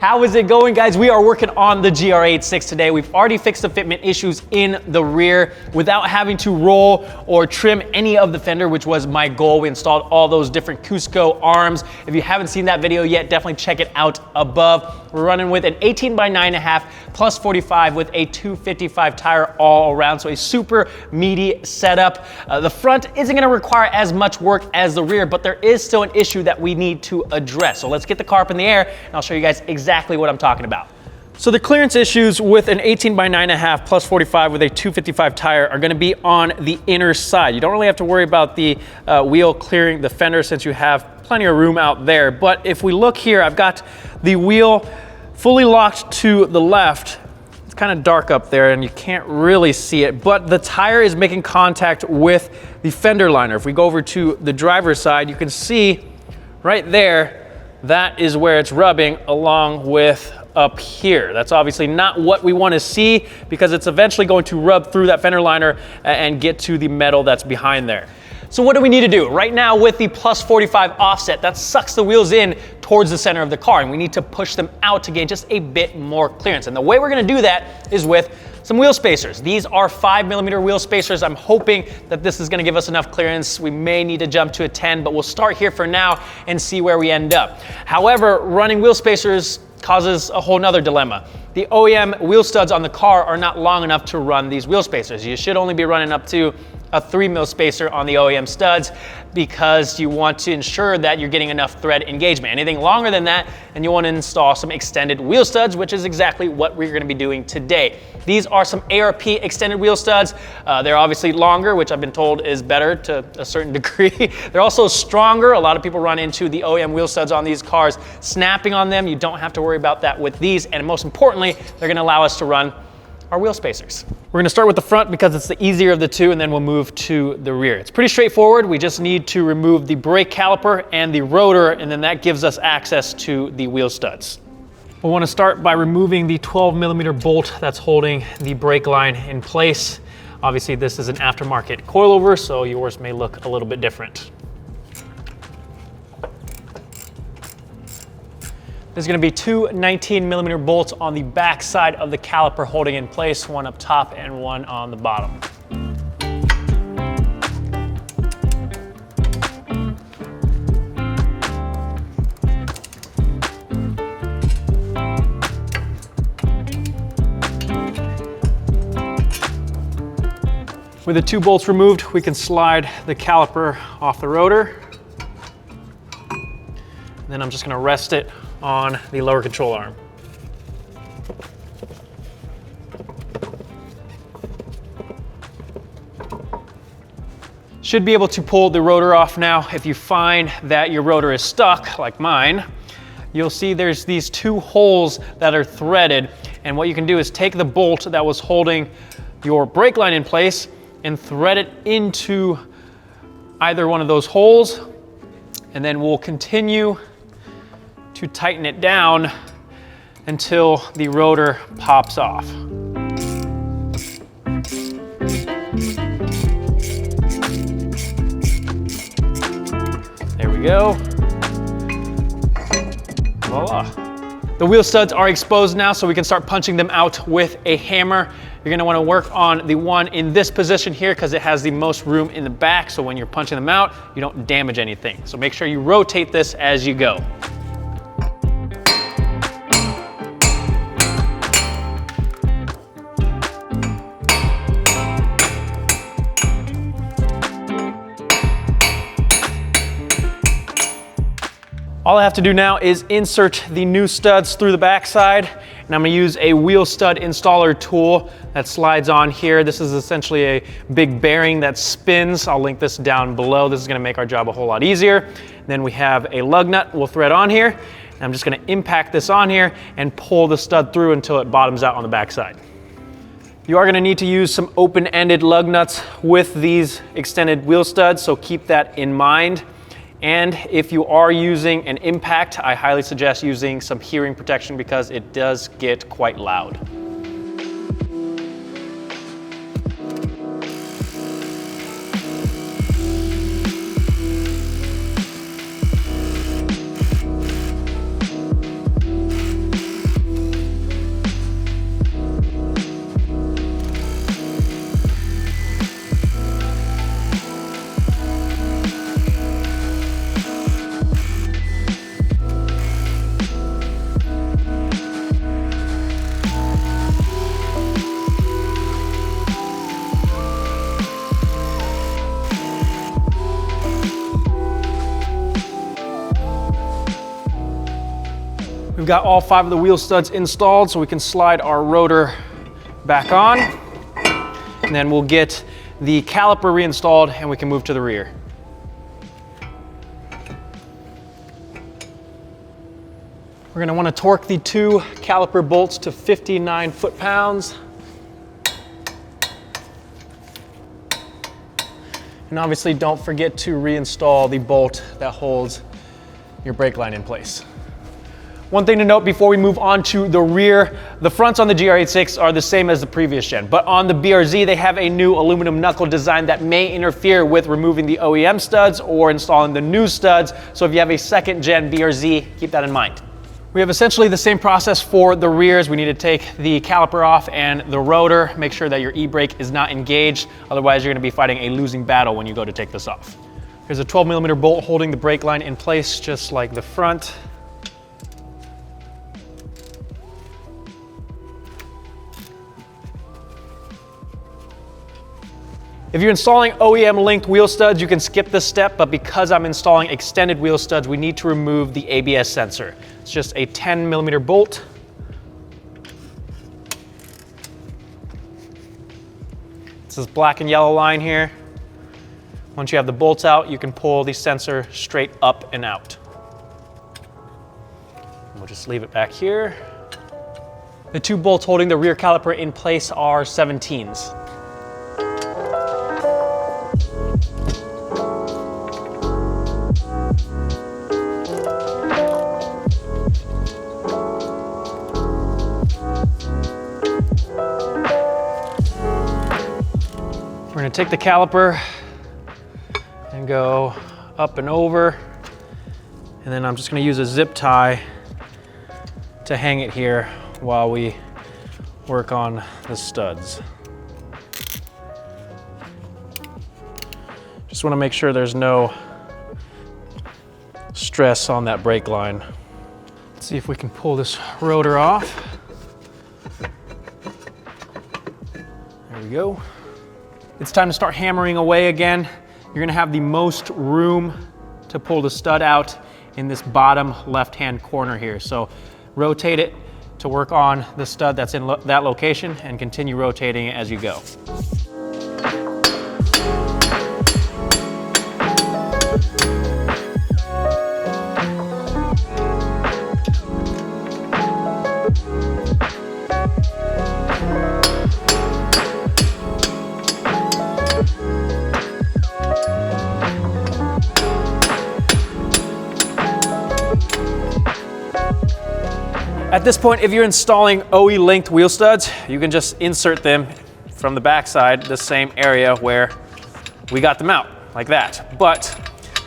How is it going, guys? We are working on the GR86 today. We've already fixed the fitment issues in the rear without having to roll or trim any of the fender, which was my goal. We installed all those different Cusco arms. If you haven't seen that video yet, definitely check it out above. We're running with an 18 by 9.5 plus 45 with a 255 tire all around, so a super meaty setup. The front isn't gonna require as much work as the rear, but there is still an issue that we need to address. So let's get the car up in the air and I'll show you guys exactly what I'm talking about. So the clearance issues with an 18 by 9.5 plus 45 with a 255 tire are gonna be on the inner side. You don't really have to worry about the wheel clearing the fender since you have plenty of room out there. But if we look here, I've got the wheel fully locked to the left. It's kind of dark up there and you can't really see it, but the tire is making contact with the fender liner. If we go over to the driver's side, you can see right there, that is where it's rubbing along with up here. That's obviously not what we want to see because it's eventually going to rub through that fender liner and get to the metal that's behind there. So what do we need to do? Right now with the plus 45 offset, that sucks the wheels in towards the center of the car, and we need to push them out to gain just a bit more clearance. And the way we're gonna do that is with some wheel spacers. These are 5mm wheel spacers. I'm hoping that this is gonna give us enough clearance. We may need to jump to a 10, but we'll start here for now and see where we end up. However, running wheel spacers causes a whole nother dilemma. The OEM wheel studs on the car are not long enough to run these wheel spacers. You should only be running up to a 3mm spacer on the OEM studs because you want to ensure that you're getting enough thread engagement. Anything longer than that, and you want to install some extended wheel studs, which is exactly what we're going to be doing today. These are some ARP extended wheel studs. They're obviously longer, which I've been told is better to a certain degree. They're also stronger. A lot of people run into the OEM wheel studs on these cars snapping on them. You don't have to worry about that with these, and most importantly, they're going to allow us to run our wheel spacers. We're gonna start with the front because it's the easier of the two, and then we'll move to the rear. It's pretty straightforward. We just need to remove the brake caliper and the rotor, and then that gives us access to the wheel studs. We'll wanna start by removing the 12mm bolt that's holding the brake line in place. Obviously, this is an aftermarket coilover, so yours may look a little bit different. There's gonna be two 19mm bolts on the back side of the caliper holding in place, one up top and one on the bottom. With the two bolts removed, we can slide the caliper off the rotor. And then I'm just gonna rest it on the lower control arm. Should be able to pull the rotor off now. If you find that your rotor is stuck, like mine, you'll see there's these two holes that are threaded, and what you can do is take the bolt that was holding your brake line in place and thread it into either one of those holes, and then we'll continue to tighten it down until the rotor pops off. There we go. Voila. The wheel studs are exposed now, so we can start punching them out with a hammer. You're gonna wanna work on the one in this position here because it has the most room in the back, so when you're punching them out, you don't damage anything. So make sure you rotate this as you go. All I have to do now is insert the new studs through the backside, and I'm gonna use a wheel stud installer tool that slides on here. This is essentially a big bearing that spins. I'll link this down below. This is gonna make our job a whole lot easier. Then we have a lug nut we'll thread on here, and I'm just gonna impact this on here and pull the stud through until it bottoms out on the backside. You are gonna need to use some open-ended lug nuts with these extended wheel studs, so keep that in mind. And if you are using an impact, I highly suggest using some hearing protection because it does get quite loud. We've got all 5 of the wheel studs installed, so we can slide our rotor back on. And then we'll get the caliper reinstalled and we can move to the rear. We're gonna wanna torque the 2 caliper bolts to 59 foot-pounds. And obviously don't forget to reinstall the bolt that holds your brake line in place. One thing to note before we move on to the rear, the fronts on the GR86 are the same as the previous gen, but on the BRZ they have a new aluminum knuckle design that may interfere with removing the OEM studs or installing the new studs. So if you have a 2nd gen BRZ, keep that in mind. We have essentially the same process for the rears. We need to take the caliper off and the rotor, make sure that your e-brake is not engaged. Otherwise you're gonna be fighting a losing battle when you go to take this off. There's a 12mm bolt holding the brake line in place, just like the front. If you're installing OEM linked wheel studs, you can skip this step, but because I'm installing extended wheel studs, we need to remove the ABS sensor. It's just a 10mm bolt. It's this black and yellow line here. Once you have the bolts out, you can pull the sensor straight up and out. We'll just leave it back here. The 2 bolts holding the rear caliper in place are 17s. We're gonna take the caliper and go up and over, and then I'm just gonna use a zip tie to hang it here while we work on the studs. Just wanna make sure there's no stress on that brake line. Let's see if we can pull this rotor off. There we go. It's time to start hammering away again. You're gonna have the most room to pull the stud out in this bottom left-hand corner here. So rotate it to work on the stud that's in that location and continue rotating it as you go. At this point, if you're installing OE linked wheel studs, you can just insert them from the backside, the same area where we got them out, like that. But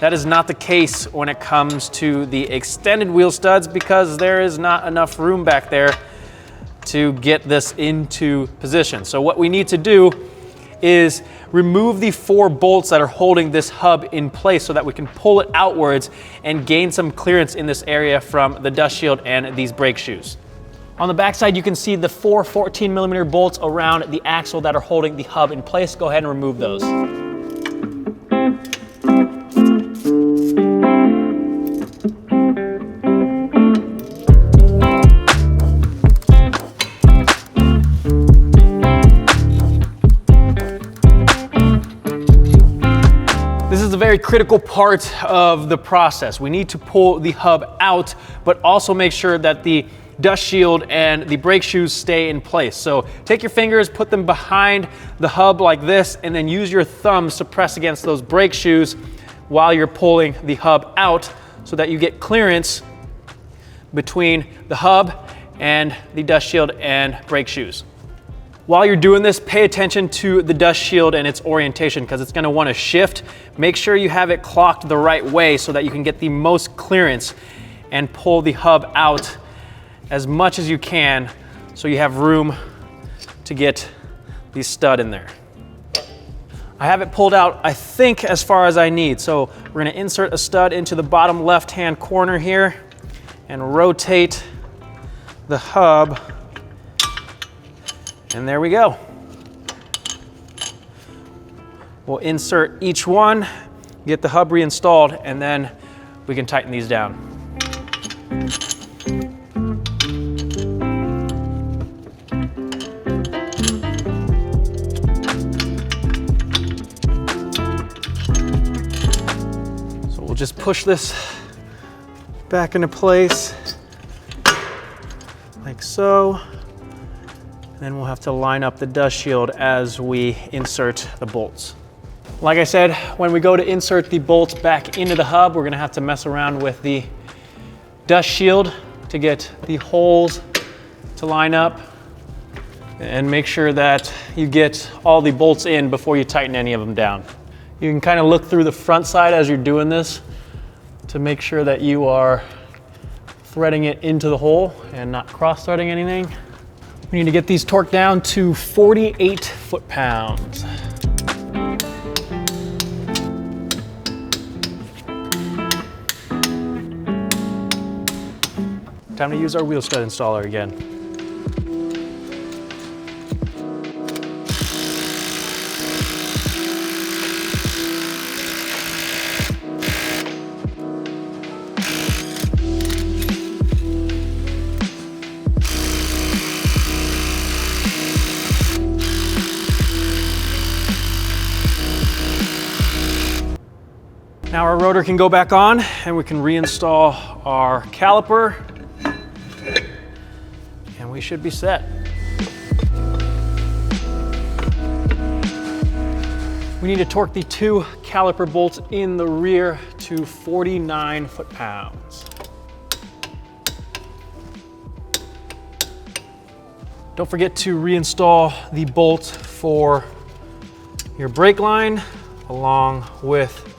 that is not the case when it comes to the extended wheel studs because there is not enough room back there to get this into position. So what we need to do is remove the 4 bolts that are holding this hub in place so that we can pull it outwards and gain some clearance in this area from the dust shield and these brake shoes. On the backside, you can see the 4 14mm bolts around the axle that are holding the hub in place. Go ahead and remove those. This is a very critical part of the process. We need to pull the hub out, but also make sure that the dust shield and the brake shoes stay in place. So take your fingers, put them behind the hub like this, and then use your thumbs to press against those brake shoes while you're pulling the hub out so that you get clearance between the hub and the dust shield and brake shoes. While you're doing this, pay attention to the dust shield and its orientation because it's going to want to shift. Make sure you have it clocked the right way so that you can get the most clearance and pull the hub out as much as you can so you have room to get the stud in there. I have it pulled out, I think, as far as I need. So we're going to insert a stud into the bottom left-hand corner here and rotate the hub. And there we go. We'll insert each one, get the hub reinstalled, and then we can tighten these down. We'll just push this back into place like so. And then we'll have to line up the dust shield as we insert the bolts. Like I said, when we go to insert the bolts back into the hub, we're gonna have to mess around with the dust shield to get the holes to line up, and make sure that you get all the bolts in before you tighten any of them down. You can kind of look through the front side as you're doing this to make sure that you are threading it into the hole and not cross-threading anything. We need to get these torqued down to 48 foot-pounds. Time to use our wheel stud installer again. Now our rotor can go back on and we can reinstall our caliper and we should be set. We need to torque the 2 caliper bolts in the rear to 49 foot-pounds. Don't forget to reinstall the bolt for your brake line along with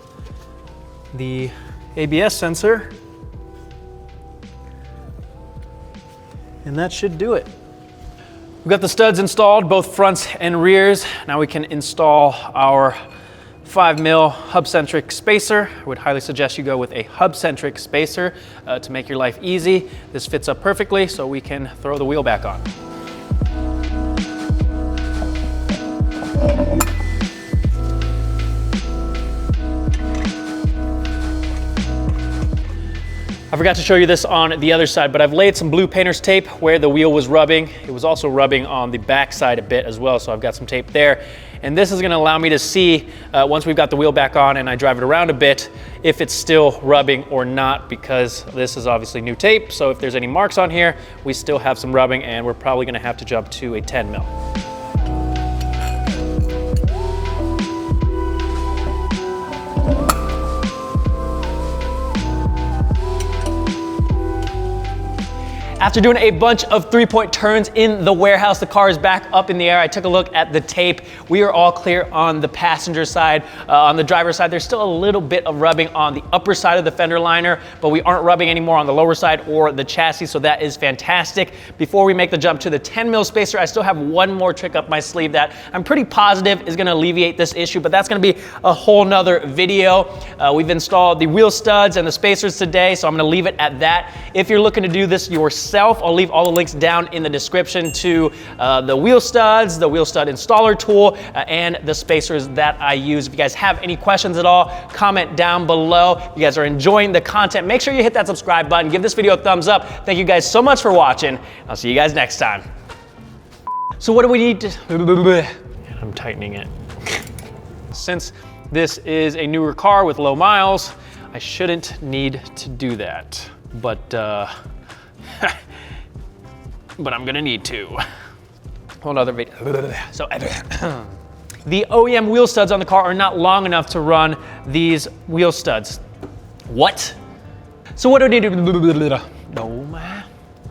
the ABS sensor, and that should do it. We've got the studs installed, both fronts and rears. Now we can install our 5mm hub-centric spacer. I would highly suggest you go with a hub-centric spacer to make your life easy. This fits up perfectly, so we can throw the wheel back on. I forgot to show you this on the other side, but I've laid some blue painter's tape where the wheel was rubbing. It was also rubbing on the back side a bit as well, so I've got some tape there. And this is gonna allow me to see, once we've got the wheel back on and I drive it around a bit, if it's still rubbing or not, because this is obviously new tape, so if there's any marks on here, we still have some rubbing and we're probably gonna have to jump to a 10mm. After doing a bunch of 3-point turns in the warehouse, the car is back up in the air. I took a look at the tape. We are all clear on the passenger side. On the driver's side, there's still a little bit of rubbing on the upper side of the fender liner, but we aren't rubbing anymore on the lower side or the chassis, so that is fantastic. Before we make the jump to the 10mm spacer, I still have one more trick up my sleeve that I'm pretty positive is gonna alleviate this issue, but that's gonna be a whole nother video. We've installed the wheel studs and the spacers today, so I'm gonna leave it at that. If you're looking to do this yourself, I'll leave all the links down in the description to the wheel studs, the wheel stud installer tool, and the spacers that I use. If you guys have any questions at all, comment down below. If you guys are enjoying the content, make sure you hit that subscribe button, give this video a thumbs up. Thank you guys so much for watching. I'll see you guys next time. So what do we need to, I'm tightening it. Since this is a newer car with low miles, I shouldn't need to do that, but I'm gonna need to. Whole other video. So the OEM wheel studs on the car are not long enough to run these wheel studs. What? So what do I need to do? No.